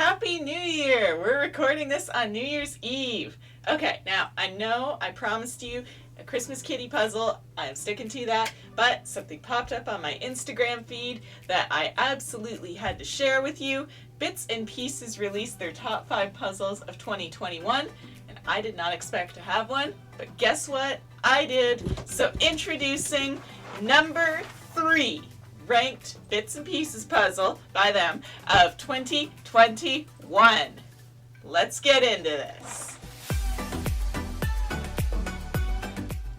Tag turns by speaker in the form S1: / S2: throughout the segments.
S1: Happy New Year! We're recording this on New Year's Eve. Okay, now I know I promised you a Christmas kitty puzzle. I'm sticking to that, but something popped up on my Instagram feed that I absolutely had to share with you. Bits and Pieces released their top 5 puzzles of 2021, and I did not expect to have one, but guess what? I did. So introducing number 3 ranked Bits and Pieces puzzle by them of 2021. Let's get into this.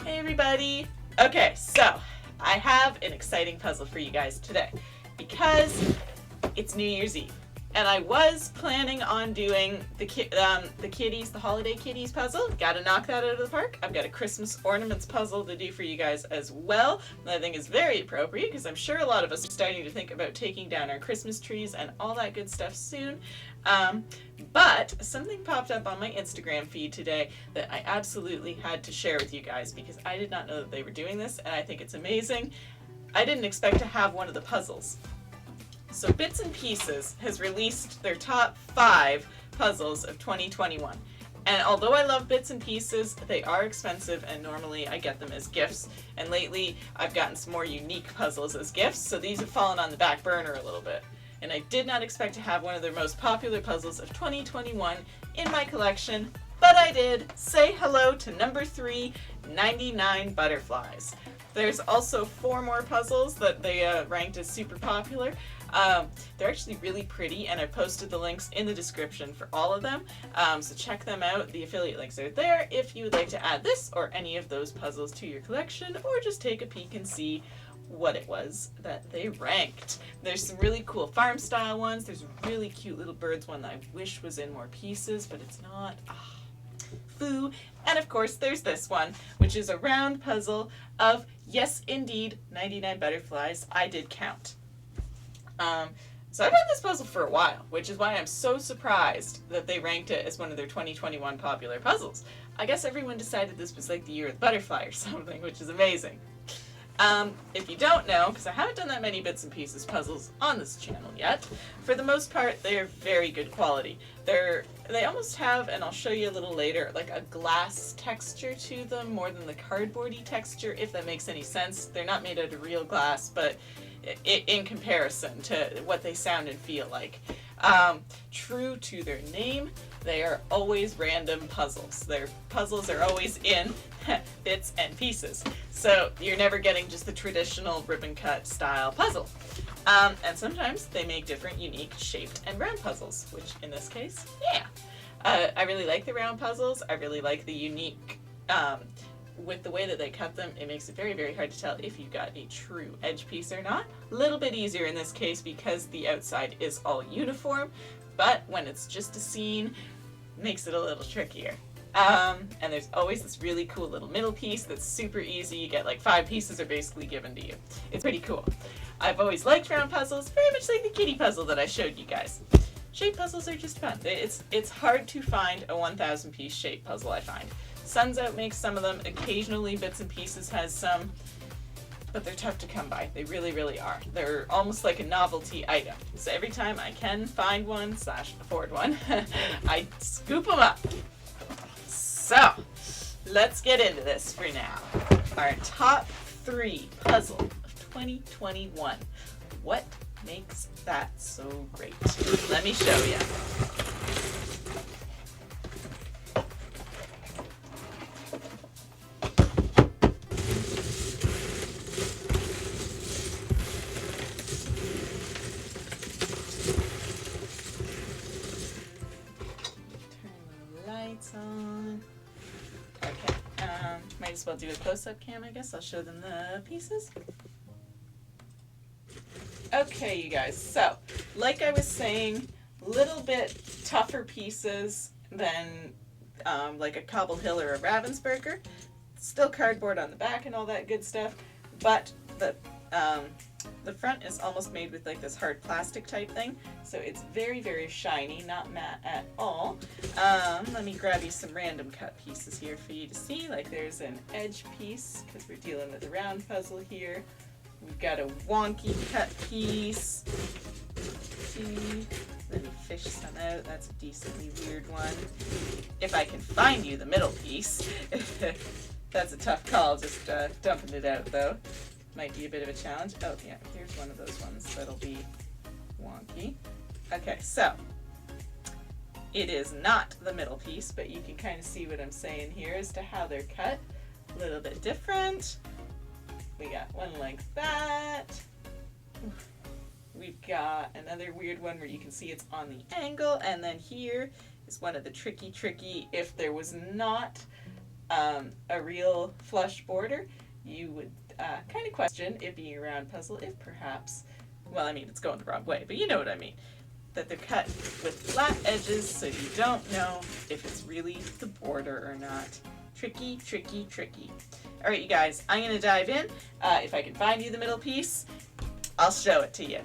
S1: Hey everybody. Okay, so I have an exciting puzzle for you guys today because it's New Year's Eve. And I was planning on doing the kitties, the holiday kitties puzzle. Gotta knock that out of the park. I've got a Christmas ornaments puzzle to do for you guys as well. That I think is very appropriate because I'm sure a lot of us are starting to think about taking down our Christmas trees and all that good stuff soon. But something popped up on my Instagram feed today that I absolutely had to share with you guys because I did not know that they were doing this, and I think it's amazing. I didn't expect to have one of the puzzles. So Bits and Pieces has released their top 5 puzzles of 2021. And although I love Bits and Pieces, they are expensive and normally I get them as gifts. And lately I've gotten some more unique puzzles as gifts, so these have fallen on the back burner a little bit. And I did not expect to have one of their most popular puzzles of 2021 in my collection, but I did. Say hello to number 3, 99 Butterflies. There's also 4 more puzzles that they ranked as super popular. They're actually really pretty, and I posted the links in the description for all of them, so check them out. The affiliate links are there if you would like to add this or any of those puzzles to your collection, or just take a peek and see what it was that they ranked. There's some really cool farm style ones. There's a really cute little birds one that I wish was in more pieces, but it's not. Foo. And of course there's this one, which is a round puzzle of, yes indeed, 99 butterflies. I did count. So I've had this puzzle for a while, which is why I'm so surprised that they ranked it as one of their 2021 popular puzzles. I guess everyone decided this was like the year of the butterfly or something, which is amazing. If you don't know, because I haven't done that many Bits and Pieces puzzles on this channel yet, for the most part they are very good quality. They almost have, and I'll show you a little later, like a glass texture to them more than the cardboardy texture, if that makes any sense. They're not made out of real glass, but in comparison to what they sound and feel like. True to their name, they are always random puzzles. Their puzzles are always in bits and pieces. So you're never getting just the traditional ribbon cut style puzzle. And sometimes they make different, unique, shaped and round puzzles, which in this case, yeah. I really like the round puzzles. I really like the unique, with the way that they cut them, it makes it very, very hard to tell if you got a true edge piece or not. A little bit easier in this case because the outside is all uniform, but when it's just a scene, it makes it a little trickier. And there's always this really cool little middle piece that's super easy. You get like 5 pieces are basically given to you. It's pretty cool. I've always liked round puzzles, very much like the kitty puzzle that I showed you guys. Shape puzzles are just fun. It's hard to find a 1,000 piece shape puzzle, I find. Suns Out makes some of them. Occasionally Bits and Pieces has some, but they're tough to come by. They really, really are. They're almost like a novelty item. So every time I can find one / afford one, I scoop them up. So let's get into this for now. Our top 3 puzzle of 2021. What makes that so great? Let me show you. On. Okay, might as well do a close-up cam, I guess. I'll show them the pieces. Okay, you guys, so, like I was saying, a little bit tougher pieces than like a Cobble Hill or a Ravensburger. Still cardboard on the back and all that good stuff, but the front is almost made with like this hard plastic type thing, so it's very, very shiny, not matte at all. Let me grab you some random cut pieces here for you to see. Like there's an edge piece, because we're dealing with a round puzzle here. We've got a wonky cut piece. Let me fish some out. That's a decently weird one. If I can find you the middle piece. That's a tough call, just dumping it out though. Might be a bit of a challenge. Oh yeah, here's one of those ones that'll be wonky. Okay, so it is not the middle piece, but you can kind of see what I'm saying here as to how they're cut. A little bit different. We got one like that. We've got another weird one where you can see it's on the angle, and then here is one of the tricky, if there was not a real flush border, you would kind of question it being a round puzzle if perhaps, well, I mean, it's going the wrong way, but you know what I mean. That they're cut with flat edges so you don't know if it's really the border or not. Tricky. All right, you guys, I'm going to dive in. If I can find you the middle piece, I'll show it to you.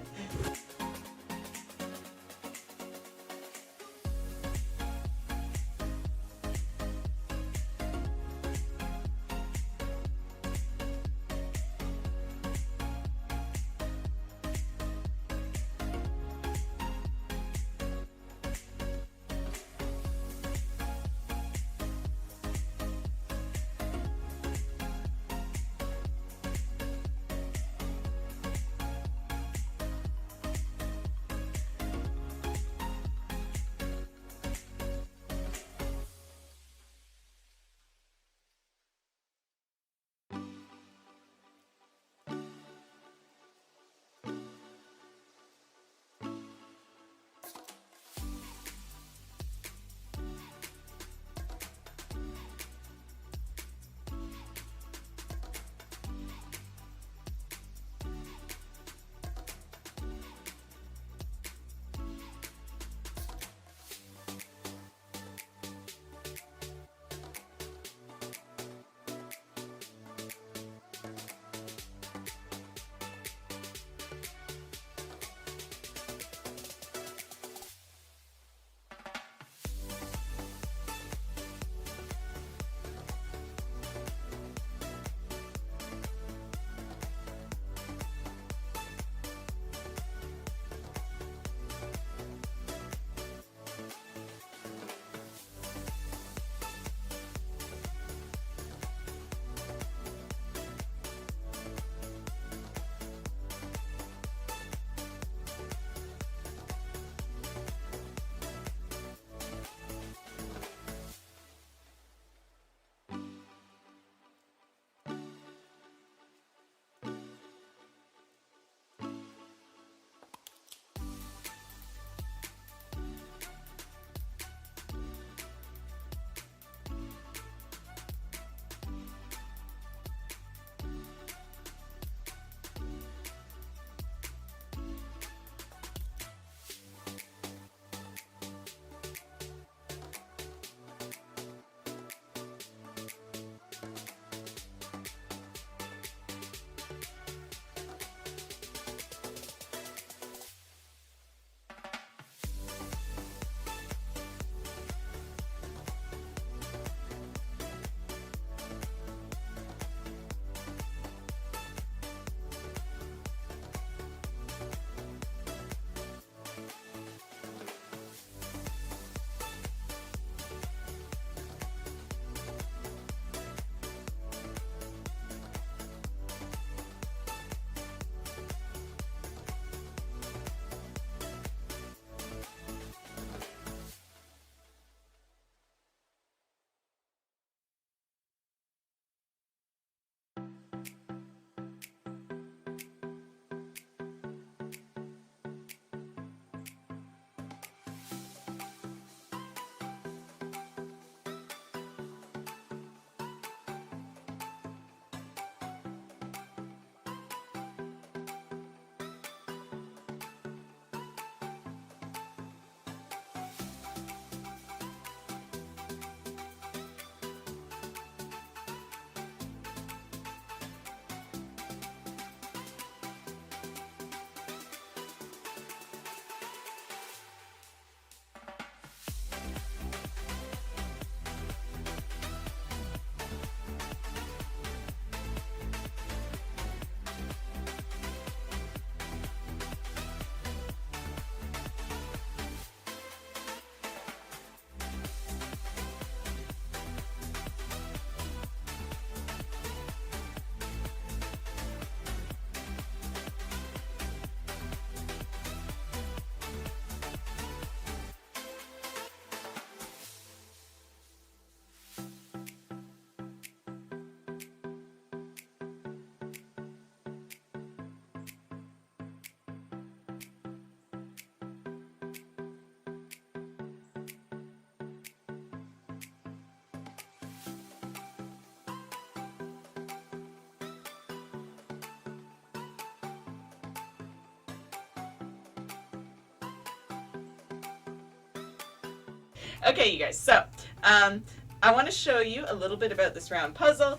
S1: Okay, you guys. So, I want to show you a little bit about this round puzzle,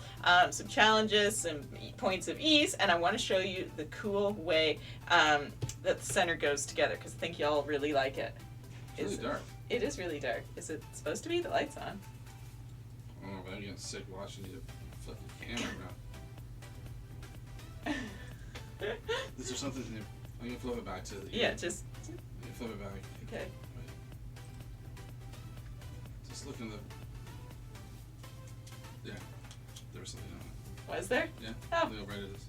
S1: some challenges, some points of ease, and I want to show you the cool way that the center goes together because I think y'all really like it.
S2: It's really dark.
S1: It is really dark. Is it supposed to be? The light's on.
S2: Oh, but I'm getting sick watching you flip the camera around. Is there something new? I'm gonna flip it back to the.
S1: Yeah, just.
S2: I'm gonna flip it back.
S1: Okay.
S2: Right. Just look in the. Yeah, there was something on it.
S1: Was there?
S2: Yeah.
S1: Oh.
S2: Look how bright it is.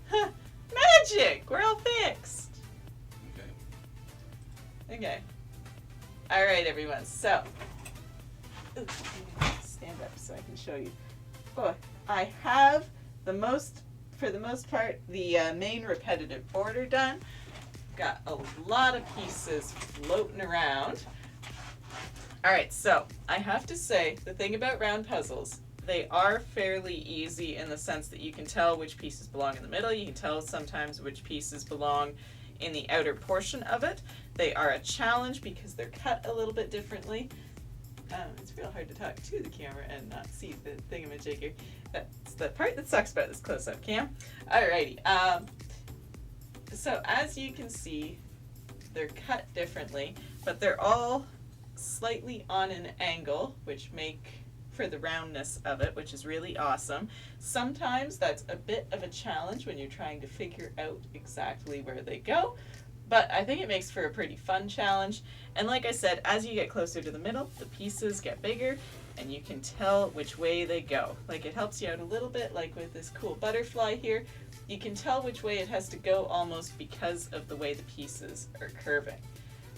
S1: Huh. Magic! We're all fixed.
S2: Okay.
S1: Okay. All right, everyone. So, ooh, stand up so I can show you. Oh, I have for the most part, the main repetitive border done. Got a lot of pieces floating around. All right, so I have to say the thing about round puzzles, they are fairly easy in the sense that you can tell which pieces belong in the middle. You can tell sometimes which pieces belong in the outer portion of it. They are a challenge because they're cut a little bit differently. It's real hard to talk to the camera and not see the thingamajigger. That's the part that sucks about this close-up cam. Alrighty. So as you can see, they're cut differently, but they're all slightly on an angle, which make for the roundness of it, which is really awesome. Sometimes that's a bit of a challenge when you're trying to figure out exactly where they go, but I think it makes for a pretty fun challenge. And like I said, as you get closer to the middle, the pieces get bigger and you can tell which way they go. Like it helps you out a little bit, like with this cool butterfly here. You can tell which way it has to go almost because of the way the pieces are curving.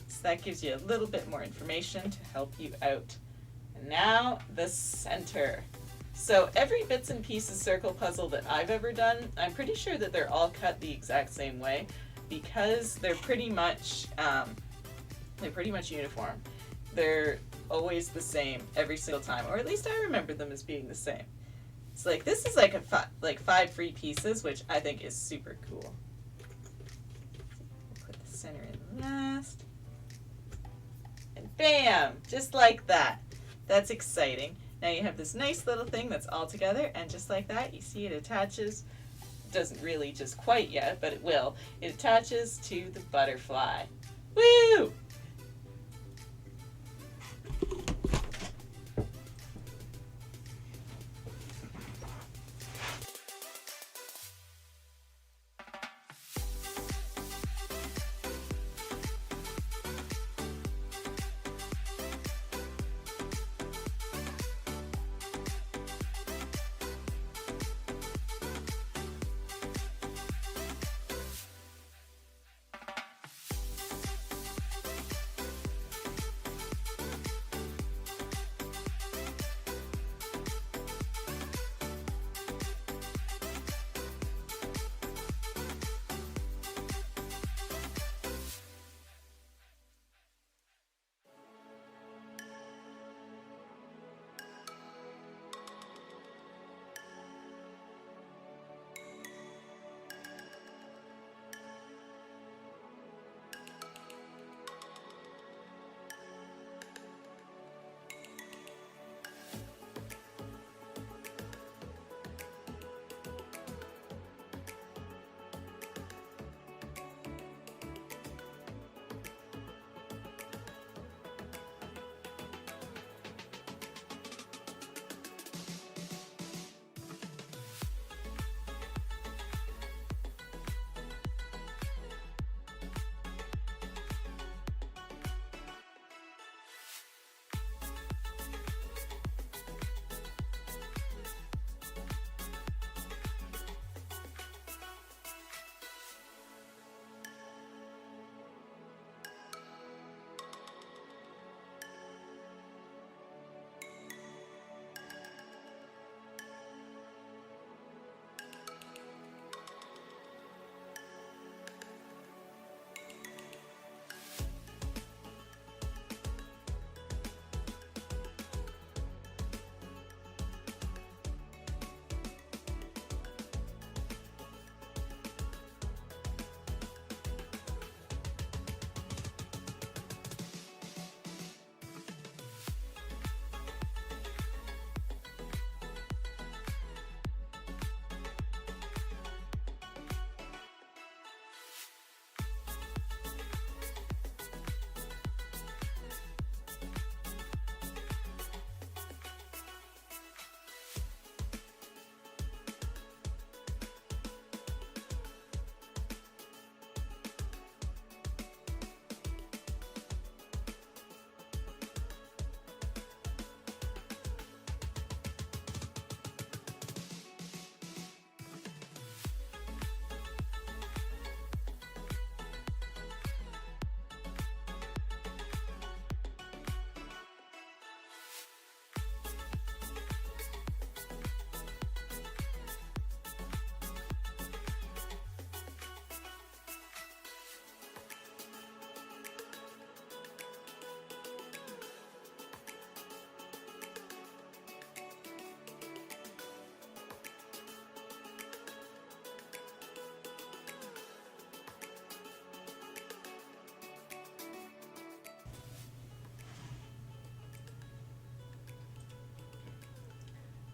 S1: So that gives you a little bit more information to help you out. And now the center. So every bits and pieces circle puzzle that I've ever done, I'm pretty sure that they're all cut the exact same way because they're pretty much uniform. They're always the same every single time, or at least I remember them as being the same. It's like this is like five free pieces, which I think is super cool. Put the center in last, and bam, just like that. That's exciting. Now you have this nice little thing that's all together, and just like that, you see it attaches. Doesn't really just quite yet, but it will. It attaches to the butterfly. Woo!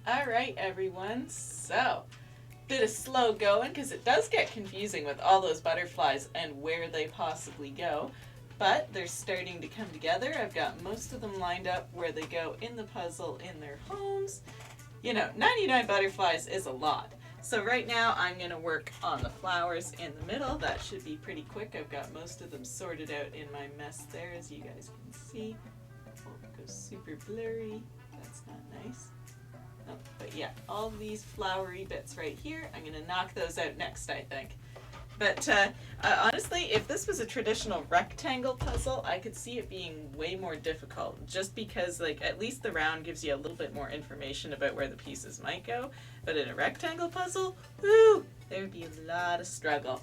S1: All right, everyone. So, bit of slow going because it does get confusing with all those butterflies and where they possibly go. But they're starting to come together. I've got most of them lined up where they go in the puzzle in their homes. 99 butterflies is a lot. So right now I'm going to work on the flowers in the middle. That should be pretty quick. I've got most of them sorted out in my mess there, as you guys can see. Oh, it goes super blurry. That's not nice. Oh, but yeah, all these flowery bits right here, I'm going to knock those out next, I think. But honestly, if this was a traditional rectangle puzzle, I could see it being way more difficult. Just because, at least the round gives you a little bit more information about where the pieces might go. But in a rectangle puzzle, whoo, there would be a lot of struggle.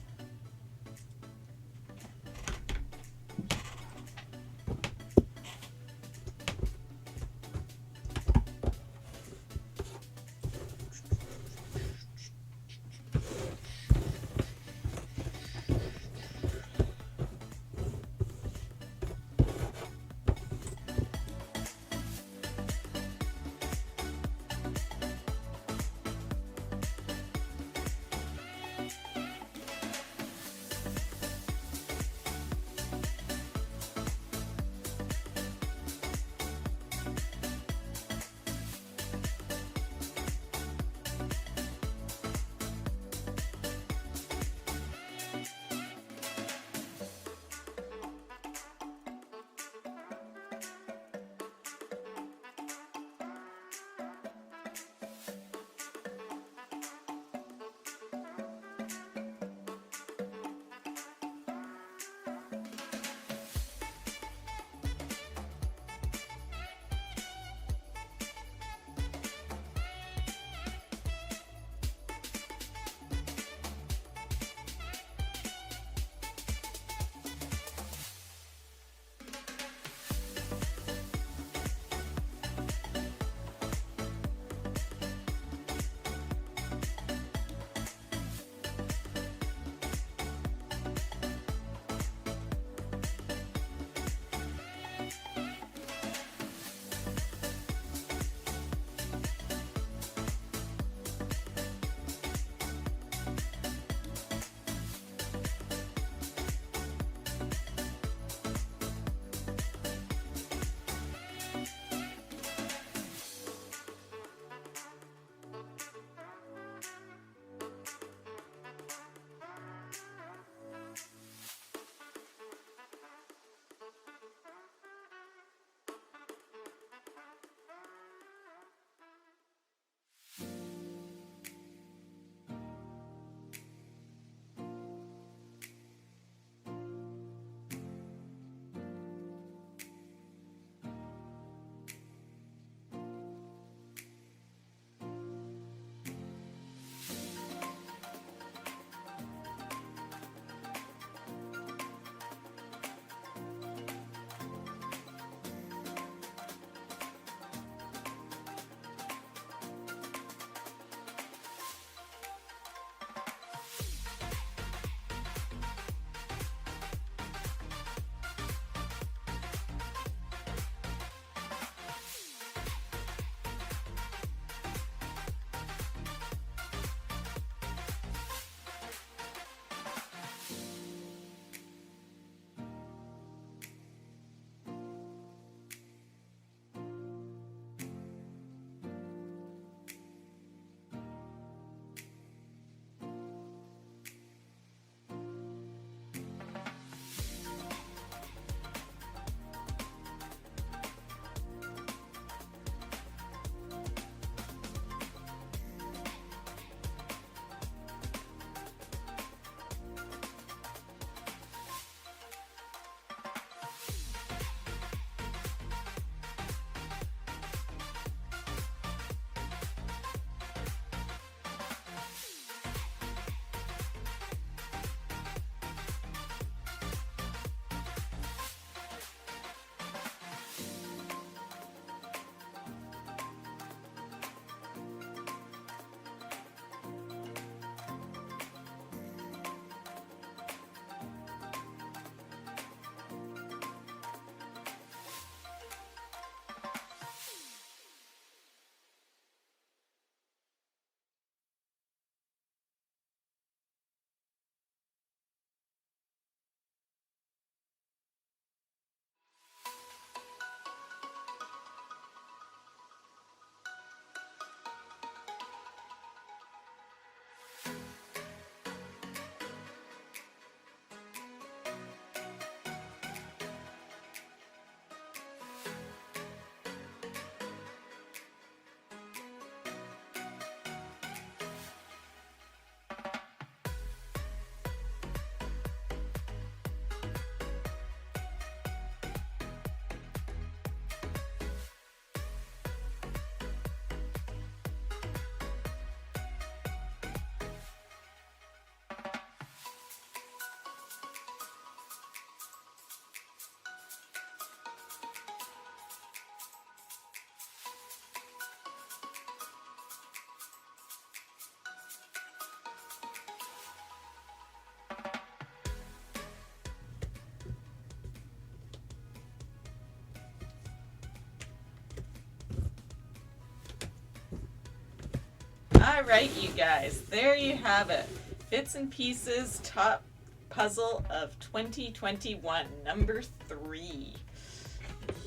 S1: Alright, you guys, there you have it. Bits and Pieces Top Puzzle of 2021, number 3.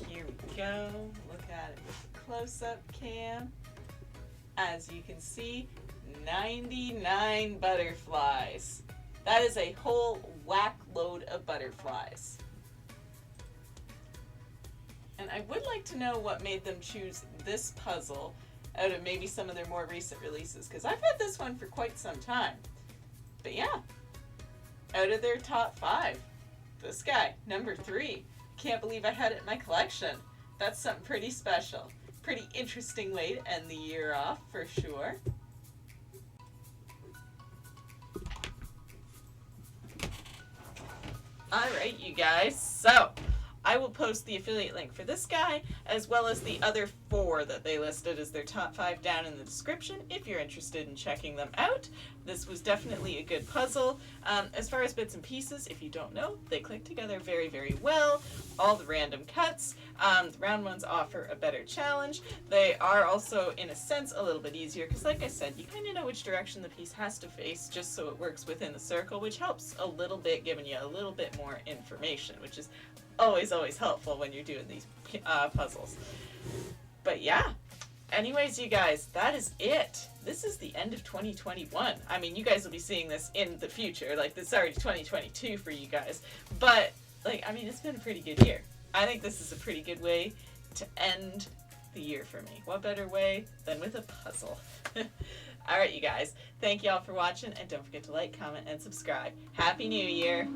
S1: Here we go. Look at it with close-up cam. As you can see, 99 butterflies. That is a whole whack load of butterflies. And I would like to know what made them choose this puzzle out of maybe some of their more recent releases, because I've had this one for quite some time. But yeah, out of their top 5, this guy, number 3. Can't believe I had it in my collection. That's something pretty special. Pretty interesting way to end the year off, for sure. Alright, you guys, so I will post the affiliate link for this guy, as well as the other 4 that they listed as their top 5 down in the description, if you're interested in checking them out. This was definitely a good puzzle. As far as Bits and Pieces, if you don't know, they click together very, very well. All the random cuts. The round ones offer a better challenge. They are also, in a sense, a little bit easier, because like I said, you kind of know which direction the piece has to face, just so it works within the circle, which helps a little bit, giving you a little bit more information, which is always helpful when you're doing these puzzles. But yeah, anyways, you guys, that is it. This is the end of 2021. I mean, you guys will be seeing this in the future. Like, this is already 2022 for you guys. But, like, I mean, it's been a pretty good year. I think this is a pretty good way to end the year for me. What better way than with a puzzle? Alright, you guys. Thank you all for watching, and don't forget to like, comment, and subscribe. Happy New Year!